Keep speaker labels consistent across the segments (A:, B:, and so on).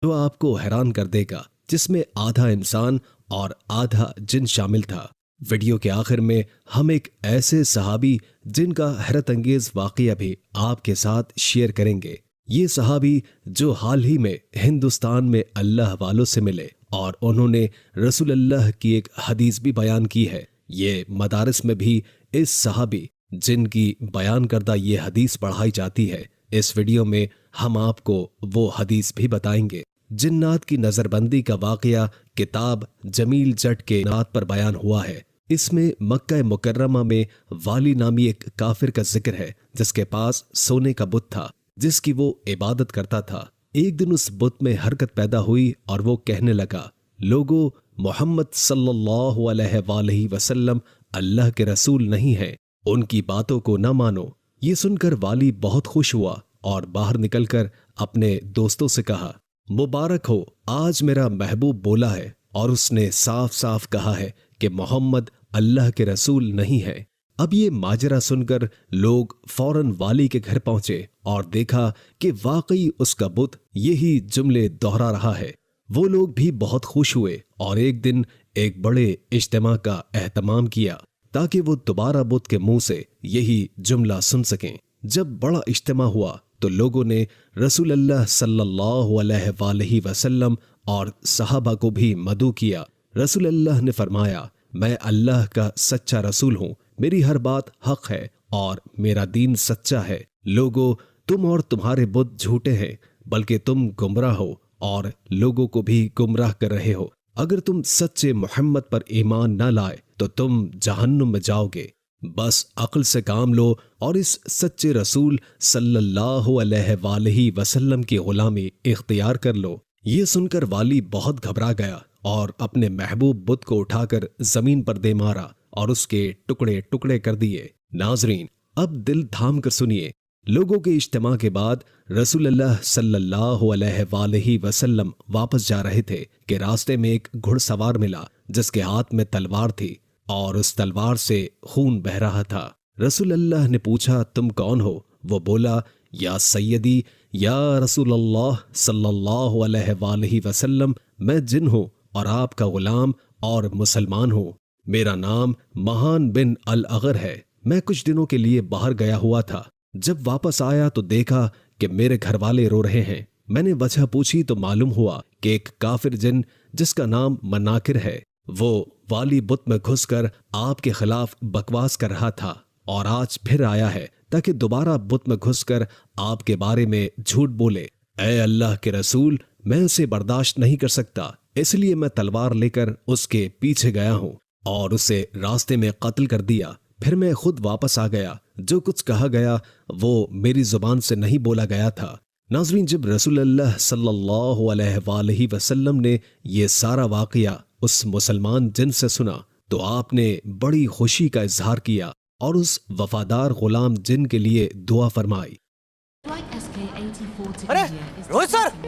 A: جو آپ کو حیران کر دے گا، جس میں آدھا انسان اور آدھا جن شامل تھا۔ ویڈیو کے آخر میں ہم ایک ایسے صحابی جن کا حیرت انگیز واقعہ بھی آپ کے ساتھ شیئر کریں گے۔ یہ صحابی جو حال ہی میں ہندوستان میں اللہ والوں سے ملے اور انہوں نے رسول اللہ کی ایک حدیث بھی بیان کی ہے۔ یہ مدارس میں بھی اس صحابی جن کی بیان کردہ یہ حدیث پڑھائی جاتی ہے۔ اس ویڈیو میں ہم آپ کو وہ حدیث بھی بتائیں گے۔ جنات کی نظر بندی کا واقعہ کتاب جمیل جٹ کے نات پر بیان ہوا ہے۔ اس میں مکہ مکرمہ میں والی نامی ایک کافر کا ذکر ہے جس کے پاس سونے کا بت تھا جس کی وہ عبادت کرتا تھا۔ ایک دن اس بت میں حرکت پیدا ہوئی اور وہ کہنے لگا، لوگو، محمد صلی اللہ علیہ وآلہ وسلم اللہ کے رسول نہیں ہیں، ان کی باتوں کو نہ مانو۔ یہ سن کر والی بہت خوش ہوا اور باہر نکل کر اپنے دوستوں سے کہا، مبارک ہو، آج میرا محبوب بولا ہے اور اس نے صاف صاف کہا ہے کہ محمد اللہ کے رسول نہیں ہے۔ اب یہ ماجرا سن کر لوگ فوراً والی کے گھر پہنچے اور دیکھا کہ واقعی اس کا بت یہی جملے دہرا رہا ہے۔ وہ لوگ بھی بہت خوش ہوئے اور ایک دن ایک بڑے اجتماع کا اہتمام کیا تاکہ وہ دوبارہ بت کے منہ سے یہی جملہ سن سکیں۔ جب بڑا اجتماع ہوا تو لوگوں نے رسول اللہ صلی اللہ علیہ وآلہ وسلم اور صحابہ کو بھی مدعو کیا۔ رسول اللہ نے فرمایا، میں اللہ کا سچا رسول ہوں، میری ہر بات حق ہے اور میرا دین سچا ہے۔ لوگو، تم اور تمہارے بت جھوٹے ہیں، بلکہ تم گمراہ ہو اور لوگوں کو بھی گمراہ کر رہے ہو۔ اگر تم سچے محمد پر ایمان نہ لائے تو تم جہنم میں جاؤ گے۔ بس عقل سے کام لو اور اس سچے رسول صلی اللہ علیہ وآلہ وسلم کی غلامی اختیار کر لو۔ یہ سن کر والی بہت گھبرا گیا اور اپنے محبوب بت کو اٹھا کر زمین پر دے مارا اور اس کے ٹکڑے ٹکڑے کر دیے۔ ناظرین، اب دل تھام کر سنیے۔ لوگوں کے اجتماع کے بعد رسول اللہ صلی اللہ علیہ وآلہ وسلم واپس جا رہے تھے کہ راستے میں ایک گھڑ سوار ملا جس کے ہاتھ میں تلوار تھی اور اس تلوار سے خون بہ رہا تھا۔ رسول اللہ نے پوچھا، تم کون ہو؟ وہ بولا، یا سیدی، یا رسول اللہ صلی اللہ علیہ وآلہ وسلم، میں جن ہوں اور آپ کا غلام اور مسلمان ہوں۔ میرا نام مہان بن الاغر ہے۔ میں کچھ دنوں کے لیے باہر گیا ہوا تھا۔ جب واپس آیا تو دیکھا کہ میرے گھر والے رو رہے ہیں۔ میں نے وجہ پوچھی تو معلوم ہوا کہ ایک کافر جن جس کا نام مناکر ہے، وہ والی بت میں گھس کر آپ کے خلاف بکواس کر رہا تھا اور آج پھر آیا ہے تاکہ دوبارہ بت میں گھس کر آپ کے بارے میں جھوٹ بولے۔ اے اللہ کے رسول، میں اسے برداشت نہیں کر سکتا، اس لیے میں تلوار لے کر اس کے پیچھے گیا ہوں اور اسے راستے میں قتل کر دیا۔ پھر میں خود واپس آ گیا۔ جو کچھ کہا گیا وہ میری زبان سے نہیں بولا گیا تھا۔ ناظرین، جب رسول اللہ صلی اللہ علیہ وآلہ وسلم نے یہ سارا واقعہ اس مسلمان جن سے سنا تو آپ نے بڑی خوشی کا اظہار کیا اور اس وفادار غلام جن کے لیے دعا فرمائی۔
B: روہت سر!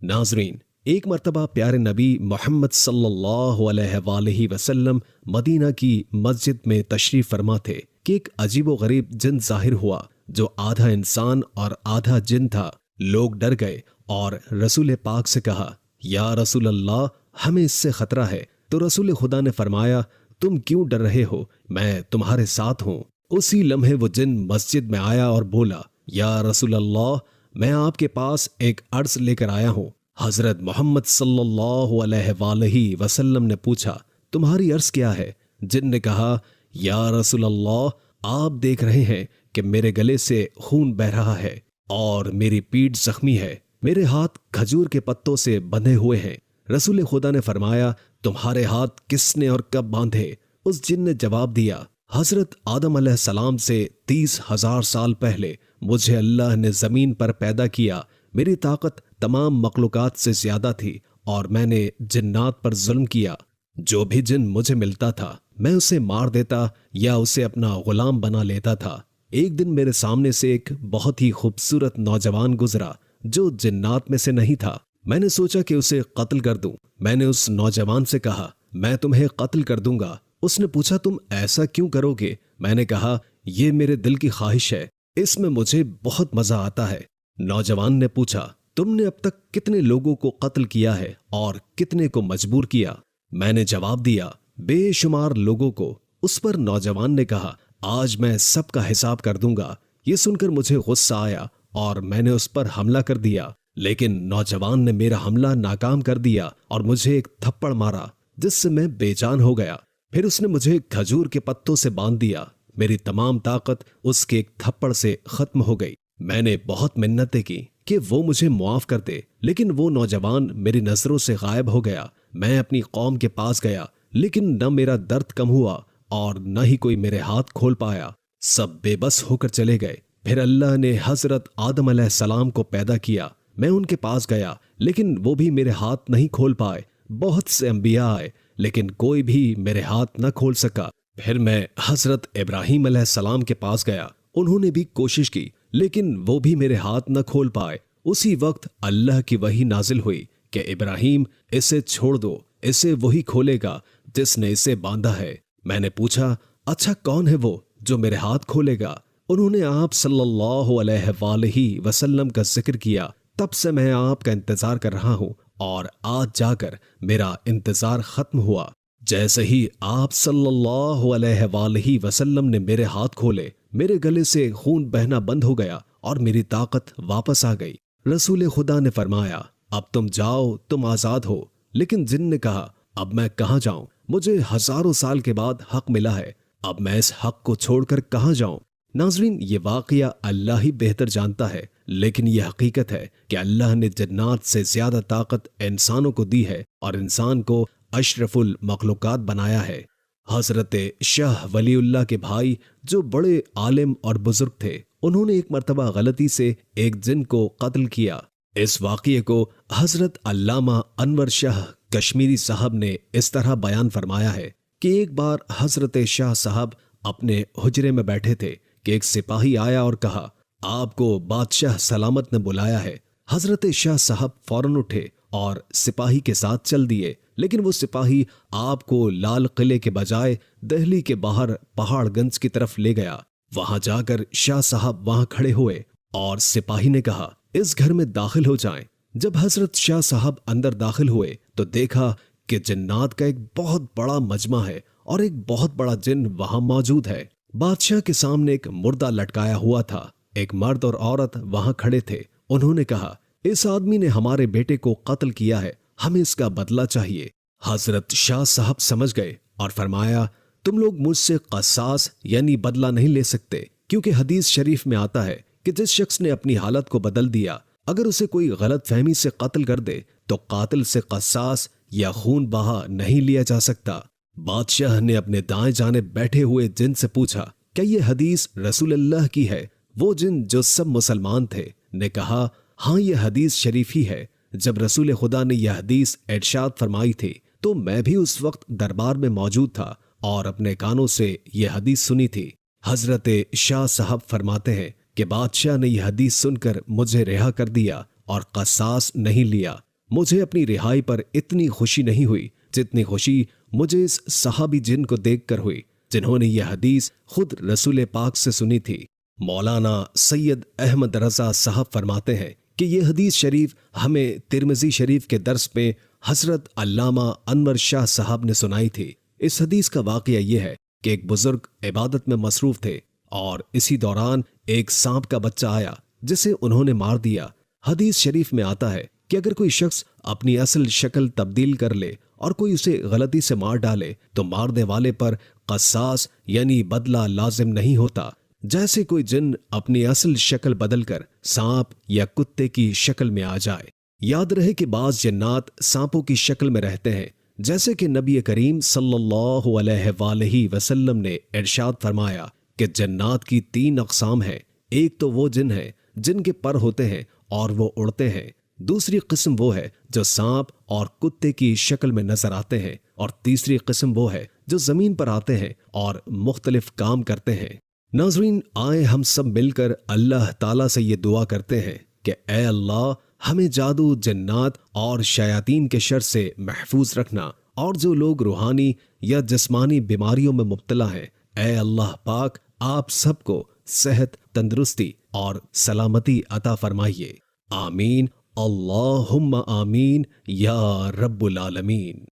A: ناظرین، ایک مرتبہ پیارے نبی محمد صلی اللہ علیہ وآلہ وسلم مدینہ کی مسجد میں تشریف فرما تھے کہ ایک عجیب و غریب جن ظاہر ہوا جو آدھا انسان اور آدھا جن تھا۔ لوگ ڈر گئے اور رسول پاک سے کہا، یا رسول اللہ، ہمیں اس سے خطرہ ہے۔ تو رسول خدا نے فرمایا، تم کیوں ڈر رہے ہو؟ میں تمہارے ساتھ ہوں۔ اسی لمحے وہ جن مسجد میں آیا اور بولا، یا رسول اللہ، میں آپ کے پاس ایک عرض لے کر آیا ہوں۔ حضرت محمد صلی اللہ علیہ وآلہ وسلم نے پوچھا، تمہاری عرض کیا ہے؟ جن نے کہا، یا رسول اللہ، آپ دیکھ رہے ہیں کہ میرے گلے سے خون بہ رہا ہے اور میری پیٹھ زخمی ہے، میرے ہاتھ کھجور کے پتوں سے بندھے ہوئے ہیں۔ رسول خدا نے فرمایا، تمہارے ہاتھ کس نے اور کب باندھے؟ اس جن نے جواب دیا، حضرت آدم علیہ السلام سے 30,000 سال پہلے مجھے اللہ نے زمین پر پیدا کیا۔ میری طاقت تمام مخلوقات سے زیادہ تھی اور میں نے جنات پر ظلم کیا۔ جو بھی جن مجھے ملتا تھا میں اسے مار دیتا یا اسے اپنا غلام بنا لیتا تھا۔ ایک دن میرے سامنے سے ایک بہت ہی خوبصورت نوجوان گزرا جو جنات میں سے نہیں تھا۔ میں نے سوچا کہ اسے قتل کر دوں۔ میں نے اس نوجوان سے کہا، میں تمہیں قتل کر دوں گا۔ اس نے پوچھا، تم ایسا کیوں کرو گے؟ میں نے کہا، یہ میرے دل کی خواہش ہے۔ اس میں مجھے بہت مزہ آتا ہے۔ نوجوان نے پوچھا، تم نے اب تک کتنے لوگوں کو قتل کیا ہے اور کتنے کو مجبور کیا؟ میں نے جواب دیا، بے شمار لوگوں کو۔ اس پر نوجوان نے کہا، آج میں سب کا حساب کر دوں گا۔ یہ سن کر مجھے غصہ آیا اور میں نے اس پر حملہ کر دیا، لیکن نوجوان نے میرا حملہ ناکام کر دیا اور مجھے ایک تھپڑ مارا جس سے میں بے جان ہو گیا۔ پھر اس نے مجھے کھجور کے پتوں سے باندھ دیا۔ میری تمام طاقت اس کے ایک تھپڑ سے ختم ہو گئی۔ میں نے بہت منتیں کی کہ وہ مجھے معاف کر دے، لیکن وہ نوجوان میری نظروں سے غائب ہو گیا۔ میں اپنی قوم کے پاس گیا، لیکن نہ میرا درد کم ہوا اور نہ ہی کوئی میرے ہاتھ کھول پایا۔ سب بے بس ہو کر چلے گئے۔ پھر اللہ نے حضرت آدم علیہ السلام کو پیدا کیا۔ میں ان کے پاس گیا، لیکن وہ بھی میرے ہاتھ نہیں کھول پائے۔ بہت سے انبیاء آئے، لیکن کوئی بھی میرے ہاتھ نہ کھول سکا۔ پھر میں حضرت ابراہیم علیہ السلام کے پاس گیا۔ انہوں نے بھی کوشش کی، لیکن وہ بھی میرے ہاتھ نہ کھول پائے۔ اسی وقت اللہ کی وحی نازل ہوئی کہ ابراہیم، اسے چھوڑ دو، اسے وہی کھولے گا جس نے اسے باندھا ہے۔ میں نے پوچھا، اچھا کون ہے وہ جو میرے ہاتھ کھولے گا؟ انہوں نے آپ صلی اللہ علیہ وآلہ وسلم کا ذکر کیا۔ تب سے میں آپ کا انتظار کر رہا ہوں اور آج جا کر میرا انتظار ختم ہوا۔ جیسے ہی آپ صلی اللہ علیہ وآلہ وسلم نے میرے ہاتھ کھولے، میرے گلے سے خون بہنا بند ہو گیا اور میری طاقت واپس آ گئی۔ رسول خدا نے فرمایا، اب تم جاؤ، تم آزاد ہو۔ لیکن جن نے کہا، اب میں کہاں جاؤں؟ مجھے ہزاروں سال کے بعد حق ملا ہے، اب میں اس حق کو چھوڑ کر کہاں جاؤں؟ ناظرین، یہ واقعہ اللہ ہی بہتر جانتا ہے، لیکن یہ حقیقت ہے کہ اللہ نے جنات سے زیادہ طاقت انسانوں کو دی ہے اور انسان کو اشرف المخلوقات بنایا ہے۔ حضرت شاہ ولی اللہ کے بھائی جو بڑے عالم اور بزرگ تھے، انہوں نے ایک مرتبہ غلطی سے ایک جن کو قتل کیا۔ اس واقعے کو حضرت علامہ انور شاہ کشمیری صاحب نے اس طرح بیان فرمایا ہے کہ ایک بار حضرت شاہ صاحب اپنے حجرے میں بیٹھے تھے کہ ایک سپاہی آیا اور کہا، آپ کو بادشاہ سلامت نے بلایا ہے۔ حضرت شاہ صاحب فوراً اٹھے اور سپاہی کے ساتھ چل دیے، لیکن وہ سپاہی آپ کو لال قلعے کے بجائے دہلی کے باہر پہاڑ گنج کی طرف لے گیا۔ وہاں جا کر شاہ صاحب وہاں کھڑے ہوئے اور سپاہی نے کہا، اس گھر میں داخل ہو جائیں۔ جب حضرت شاہ صاحب اندر داخل ہوئے تو دیکھا کہ جنات کا ایک بہت بڑا مجمع ہے اور ایک بہت بڑا جن وہاں موجود ہے۔ بادشاہ کے سامنے ایک مردہ لٹکایا ہوا تھا۔ ایک مرد اور عورت وہاں کھڑے تھے۔ انہوں نے کہا، اس آدمی نے ہمارے بیٹے کو قتل کیا ہے، ہمیں اس کا بدلہ چاہیے۔ حضرت شاہ صاحب سمجھ گئے اور فرمایا، تم لوگ مجھ سے قصاص یعنی بدلہ نہیں لے سکتے، کیونکہ حدیث شریف میں آتا ہے کہ جس شخص نے اپنی حالت کو بدل دیا، اگر اسے کوئی غلط فہمی سے قتل کر دے تو قاتل سے قصاص یا خون بہا نہیں لیا جا سکتا۔ بادشاہ نے اپنے دائیں جانب بیٹھے ہوئے جن سے پوچھا، کیا یہ حدیث رسول اللہ کی ہے؟ وہ جن جو سب مسلمان تھے نے کہا، ہاں یہ حدیث شریف ہی ہے۔ جب رسول خدا نے یہ حدیث ارشاد فرمائی تھی تو میں بھی اس وقت دربار میں موجود تھا اور اپنے کانوں سے یہ حدیث سنی تھی۔ حضرت شاہ صاحب فرماتے ہیں کہ بادشاہ نے یہ حدیث سن کر مجھے رہا کر دیا اور قصاص نہیں لیا۔ مجھے اپنی رہائی پر اتنی خوشی نہیں ہوئی جتنی خوشی مجھے اس صحابی جن کو دیکھ کر ہوئی جنہوں نے یہ حدیث خود رسول پاک سے سنی تھی۔ مولانا سید احمد رضا صاحب فرماتے ہیں کہ یہ حدیث شریف ہمیں ترمذی شریف کے درس میں حضرت علامہ انور شاہ صاحب نے سنائی تھی۔ اس حدیث کا واقعہ یہ ہے کہ ایک بزرگ عبادت میں مصروف تھے اور اسی دوران ایک سانپ کا بچہ آیا جسے انہوں نے مار دیا۔ حدیث شریف میں آتا ہے کہ اگر کوئی شخص اپنی اصل شکل تبدیل کر لے اور کوئی اسے غلطی سے مار ڈالے تو مارنے والے پر قصاص یعنی بدلہ لازم نہیں ہوتا۔ جیسے کوئی جن اپنی اصل شکل بدل کر سانپ یا کتے کی شکل میں آ جائے۔ یاد رہے کہ بعض جنات سانپوں کی شکل میں رہتے ہیں، جیسے کہ نبی کریم صلی اللہ علیہ وآلہ وسلم نے ارشاد فرمایا کہ جنات کی 3 اقسام ہیں۔ ایک تو وہ جن ہیں جن کے پر ہوتے ہیں اور وہ اڑتے ہیں، دوسری قسم وہ ہے جو سانپ اور کتے کی شکل میں نظر آتے ہیں، اور تیسری قسم وہ ہے جو زمین پر آتے ہیں اور مختلف کام کرتے ہیں۔ ناظرین، آئیں ہم سب مل کر اللہ تعالیٰ سے یہ دعا کرتے ہیں کہ اے اللہ، ہمیں جادو، جنات اور شیاطین کے شر سے محفوظ رکھنا، اور جو لوگ روحانی یا جسمانی بیماریوں میں مبتلا ہیں، اے اللہ پاک، آپ سب کو صحت، تندرستی اور سلامتی عطا فرمائیے۔ آمین، اللہم آمین یا رب العالمین۔